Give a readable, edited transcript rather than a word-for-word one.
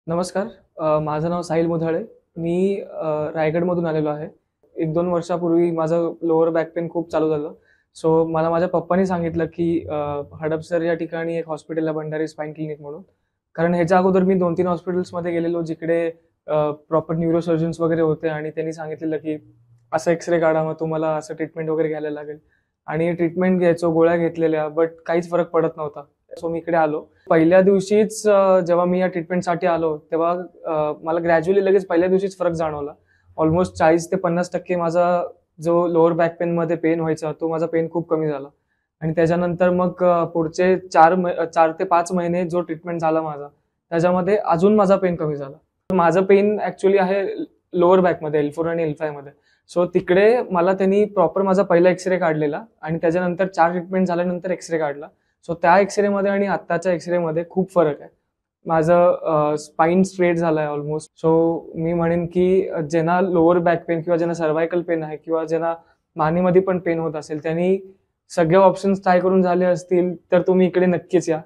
नमस्कार. माझं नाव साहिल मुधाळे. मी रायगडमधून आलेलो आहे. 1-2 वर्षापूर्वी माझं लोअर बॅक पेन खूप चालू झालं. सो मला माझ्या पप्पांनी सांगितलं, की हडपसर या ठिकाणी एक हॉस्पिटल आहे भंडारी स्पाईन क्लिनिक म्हणून. कारण ह्याच्या अगोदर मी 2-3 हॉस्पिटल्समध्ये गेलेलो जिकडे प्रॉपर न्यूरोसर्जन्स वगैरे होते आणि त्यांनी सांगितलेलं, की असं एक्स-रे काढा, मग तुम्हाला असं ट्रीटमेंट वगैरे घ्यायला लागेल. आणि ट्रीटमेंट घ्यायचो, गोळ्या घेतलेल्या, बट काहीच फरक पडत नव्हता. सो मी इकडे आलो. पहिल्या दिवशीच जेव्हा मी या ट्रीटमेंटसाठी आलो, तेव्हा मला ग्रॅज्युअली लगेच पहिल्या दिवशीच फरक जाणवला. ऑलमोस्ट 40% ते 50% माझा जो लोअर बॅक पेनमध्ये पेन व्हायचा, तो माझा पेन खूप कमी झाला. आणि त्याच्यानंतर मग पुढचे 4 ते 5 महिने जो ट्रीटमेंट झाला माझा, त्याच्यामध्ये अजून माझा पेन कमी झाला. माझं पेन ॲक्चुअली आहे लोअर बॅकमध्ये L4 आणि L5 मध्ये. सो तिकडे मला त्यांनी प्रॉपर माझा पहिला एक्स-रे काढलेला आणि त्याच्यानंतर 4 ट्रीटमेंट झाल्यानंतर एक्स-रे काढला. सो त्या एक्स-रेमध्ये आणि आत्ताच्या एक्स-रेमध्ये खूप फरक आहे. माझं स्पाइन स्ट्रेट झालाय ऑलमोस्ट. सो मी म्हणेन की ज्यांना लोअर बॅक पेन किंवा ज्यांना सर्व्हायकल पेन आहे किंवा ज्यांना मानेमध्ये पण पेन होत असेल, त्यांनी सगळे ऑप्शन्स ट्राय करून झाले असतील, तर तुम्ही इकडे नक्कीच या.